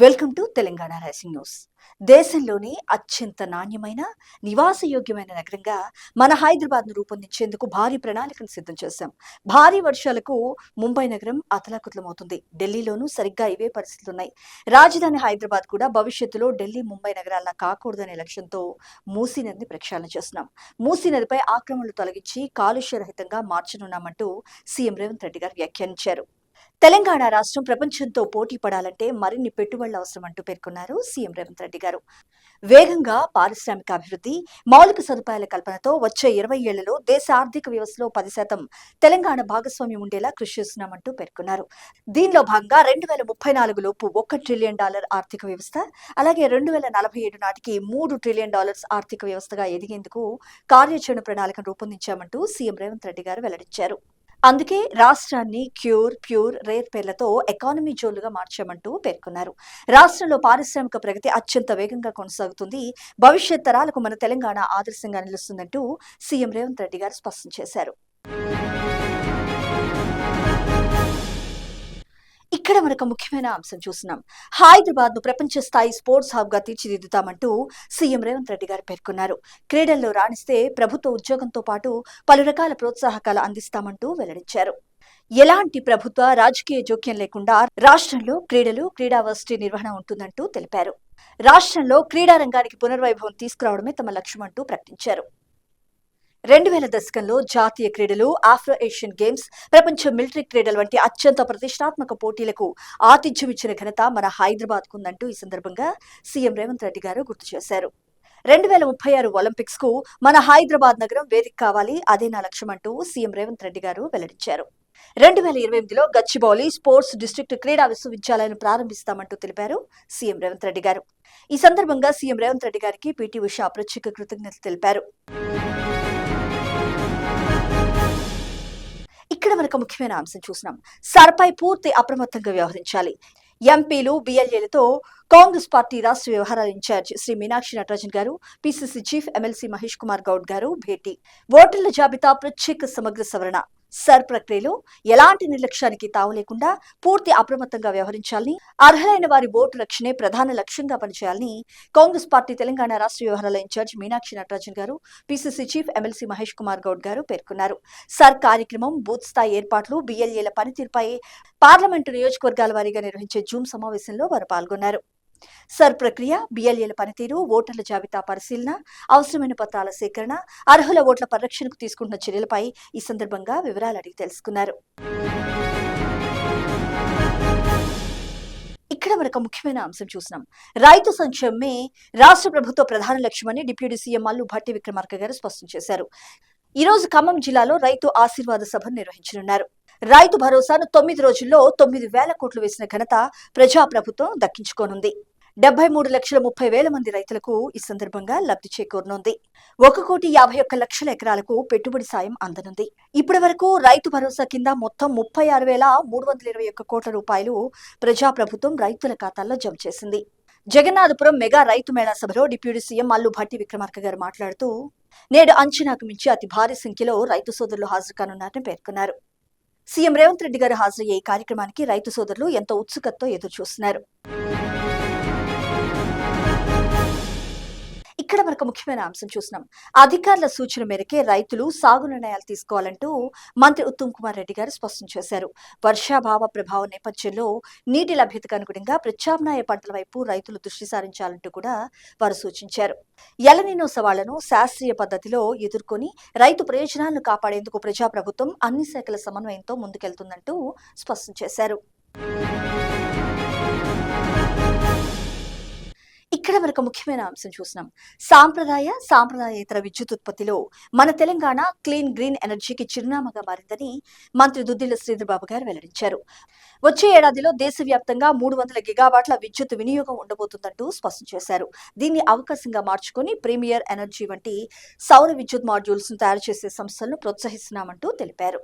Welcome to Telangana raising news. దేశంలోని అత్యంత నాణ్యమైన నివాసయోగ్యమైన నగరంగా మన హైదరాబాద్ను రూపొందించేందుకు భారీ ప్రణాళికను సిద్ధం చేశాం. భారీ వర్షాలకు ముంబై నగరం అతలాకుతలమవుతుంది. ఢిల్లీలోనూ సరిగ్గా ఇవే పరిస్థితులున్నాయి. రాజధాని హైదరాబాద్ కూడా భవిష్యత్తులో ఢిల్లీ, ముంబై నగరాల్లా కాకూడదనే లక్ష్యంతో మూసీ నదిని ప్రక్షాళన చేస్తున్నాం. మూసీ నదిపై ఆక్రమణలు తొలగించి కాలుష్య రహితంగా మార్చనున్నామంటూ సీఎం రేవంత్ రెడ్డి గారు వ్యాఖ్యానించారు. తెలంగాణ రాష్ట్రం ప్రపంచంతో పోటీ పడాలంటే మరిన్ని పెట్టుబడులు అవసరమంటూ పేర్కొన్నారు సీఎం రేవంత్ రెడ్డి గారు. వేగంగా పారిశ్రామిక అభివృద్ధి, మౌలిక సదుపాయాల కల్పనతో వచ్చే 20 ఏళ్లలో దేశ ఆర్థిక వ్యవస్థలో 10% తెలంగాణ భాగస్వామ్యం ఉండేలా కృషి చేస్తున్నామంటూ పేర్కొన్నారు. దీనిలో భాగంగా 2034 లోపు $1 ట్రిలియన్ ఆర్థిక వ్యవస్థ, అలాగే 2047 నాటికి $3 ట్రిలియన్ ఆర్థిక వ్యవస్థగా ఎదిగేందుకు కార్యాచరణ ప్రణాళికను రూపొందించామంటూ సీఎం రేవంత్ రెడ్డి గారు వెల్లడించారు. అందుకే రాష్ట్రాన్ని క్యూర్, ప్యూర్, రేర్ పేర్లతో ఎకానమీ జోన్లుగా మార్చామంటూ పేర్కొన్నారు. రాష్ట్రంలో పారిశ్రామిక ప్రగతి అత్యంత వేగంగా కొనసాగుతుంది. భవిష్యత్ తరాలకు మన తెలంగాణ ఆదర్శంగా నిలుస్తుందంటూ సీఎం రేవంత్ రెడ్డి గారు స్పష్టం చేశారు. ఇక్కడ మనకు ముఖ్యమైన అంశం చూస్తున్నాం. హైదరాబాద్ ను ప్రపంచ స్థాయి స్పోర్ట్స్ హబ్ గా తీర్చిదిద్దుతామంటూ సీఎం రేవంత్ రెడ్డి గారు పేర్కొన్నారు. క్రీడల్లో రాణిస్తే ప్రభుత్వ ఉద్యోగంతో పాటు పలు రకాల ప్రోత్సాహకాలు అందిస్తామంటూ వెల్లడించారు. ఎలాంటి ప్రభుత్వ రాజకీయ జోక్యం లేకుండా రాష్ట్రంలో క్రీడలు, క్రీడా వర్సిటీ నిర్వహణ ఉంటుందంటూ తెలిపారు. రాష్ట్రంలో క్రీడా రంగానికి పునర్వైభవం తీసుకురావడమే తమ లక్ష్యమంటూ ప్రకటించారు. 2000 దశకంలో జాతీయ క్రీడలు, ఆఫ్రో ఏషియన్ గేమ్స్, ప్రపంచ మిలిటరీ క్రీడల వంటి అత్యంత ప్రతిష్టాత్మక పోటీలకు ఆతిథ్యమిచ్చిన ఘనత మన హైదరాబాద్ కుందంటూ ఈ సందర్భంగా సీఎం రేవంత్ రెడ్డి గారు గుర్తు చేశారు. 2036 ఒలింపిక్స్ కు మన హైదరాబాద్ నగరం వేదిక కావాలి, అదే నా లక్ష్యమంటూ సీఎం రేవంత్ రెడ్డి గారు వెల్లడించారు. 2028లో గచ్చిబౌలి స్పోర్ట్స్ డిస్ట్రిక్ట్ క్రీడా విశ్వవిద్యాలయాన్ని ప్రారంభిస్తామంటూ తెలిపారు సీఎం రేవంత్ రెడ్డి గారు. ఈ సందర్భంగా సీఎం రేవంత్ రెడ్డి గారికి పీటీ ఉషా ప్రత్యేక కృతజ్ఞతలు తెలిపారు. ఇక్కడ మనకు ముఖ్యమైన అంశం చూసినాం. సర్పై పూర్తి అప్రమత్తంగా వ్యవహరించాలి. ఎంపీలు, బిఎల్ఏలతో కాంగ్రెస్ పార్టీ రాష్ట్ర వ్యవహారాల ఇన్ఛార్జ్ శ్రీ మీనాక్షి నటరాజన్ గారు, PCC chief MLC Mahesh Kumar Goud గారు భేటీ. ఓటర్ల జాబితా ప్రత్యేక సమగ్ర సవరణ సర్ ప్రక్రియలో ఎలాంటి నిర్లక్ష్యానికి తావు లేకుండా పూర్తి అప్రమత్తంగా వ్యవహరించాలని, అర్హులైన వారి ఓటు రక్షణే ప్రధాన లక్ష్యంగా పనిచేయాలని కాంగ్రెస్ పార్టీ తెలంగాణ రాష్ట్ర వ్యవహారాల ఇన్ఛార్జ్ మీనాక్షి నటరాజన్ గారు, PCC chief MLC Mahesh Kumar Goud గారు పేర్కొన్నారు. సర్ కార్యక్రమం, బూత్ స్థాయి ఏర్పాట్లు, బిఎల్ఏల పనితీరుపై పార్లమెంటు నియోజకవర్గాల వారీగా నిర్వహించే జూమ్ సమావేశంలో వారు పాల్గొన్నారు. సర్ ప్రక్రియ, బిఎల్ఏల పనితీరు, ఓటర్ల జాబితా పరిశీలన, అవసరమైన పత్రాల సేకరణ, అర్హుల ఓట్ల పరిరక్షణకు తీసుకుంటున్న చర్యలపై ఈ సందర్భంగా వివరాలు అడిగి తెలుసుకున్నారు. ఇక్కడ మనకు ముఖ్యమైన అంశం చూసినాం. రైతు సంక్షేమమే రాష్ట్ర ప్రభుత్వ ప్రధాన లక్ష్యమని డిప్యూటీ సీఎం మల్లు భట్టి విక్రమార్క గారు స్పష్టం చేశారు. ఈ రోజు ఖమ్మం జిల్లాలో రైతు ఆశీర్వాద సభను నిర్వహించనున్నారు. రైతు భరోసాను 9 రోజుల్లో 9,000 కోట్లు వేసిన ఘనత ప్రజాప్రభుత్వం దక్కించుకోనుంది. 73,30,000 మంది రైతులకు ఈ సందర్భంగా లబ్ధి చేకూరనుంది. 1,51,00,000 ఎకరాలకు పెట్టుబడి సాయం అందనుంది. ఇప్పటి వరకు రైతు భరోసా కింద మొత్తం 36,321 కోట్ల రూపాయలు ప్రజాప్రభుత్వం రైతుల ఖాతాల్లో జమ చేసింది. జగన్నాథపురం మెగా రైతు మేళా సభలో డిప్యూటీ సీఎం మల్లు భట్టి విక్రమార్క గారు మాట్లాడుతూ, నేడు అంచనాకు మించి అతి భారీ సంఖ్యలో రైతు సోదరులు హాజరు కానున్నారని పేర్కొన్నారు. సీఎం రేవంత్ రెడ్డి గారు హాజరయ్యే ఈ కార్యక్రమానికి రైతు సోదరులు ఎంతో ఉత్సుకతతో ఎదురు చూస్తున్నారు. ఇక్కడ మనకు ముఖ్యమైన అంశం చూసినాం. అధికారుల సూచన మేరకే రైతులు సాగు నిర్ణయాలు తీసుకోవాలంటూ మంత్రి ఉత్తమ్ కుమార్ రెడ్డి గారు స్పష్టం చేశారు. వర్షాభావ ప్రభావం నేపథ్యంలో నీటి లభ్యతకు అనుగుణంగా ప్రత్యామ్నాయ పంటల వైపు రైతులు దృష్టి సారించాలంటూ కూడా వారు సూచించారు. ఎలనినో సవాళ్లను శాస్త్రీయ పద్ధతిలో ఎదుర్కొని రైతు ప్రయోజనాలను కాపాడేందుకు ప్రజాప్రభుత్వం అన్ని శాఖల సమన్వయంతో ముందుకెళ్తుందంటూ స్పష్టం చేశారు. ఇక్కడ మనకు ముఖ్యమైన అంశం చూసినాం. సాంప్రదాయేతర విద్యుత్ ఉత్పత్తిలో మన తెలంగాణ క్లీన్ గ్రీన్ ఎనర్జీకి చిరునామాగా మారిందని మంత్రి దుద్దిళ్ల శ్రీధర్ బాబు గారు వెల్లడించారు. వచ్చే ఏడాదిలో దేశవ్యాప్తంగా 300 గిగావాట్ల విద్యుత్ వినియోగం ఉండబోతుందంటూ స్పష్టం చేశారు. దీన్ని అవకాశంగా మార్చుకుని ప్రీమియర్ ఎనర్జీ వంటి సౌర విద్యుత్ మాడ్యూల్స్ ను తయారు చేసే సంస్థలను ప్రోత్సహిస్తున్నామంటూ తెలిపారు.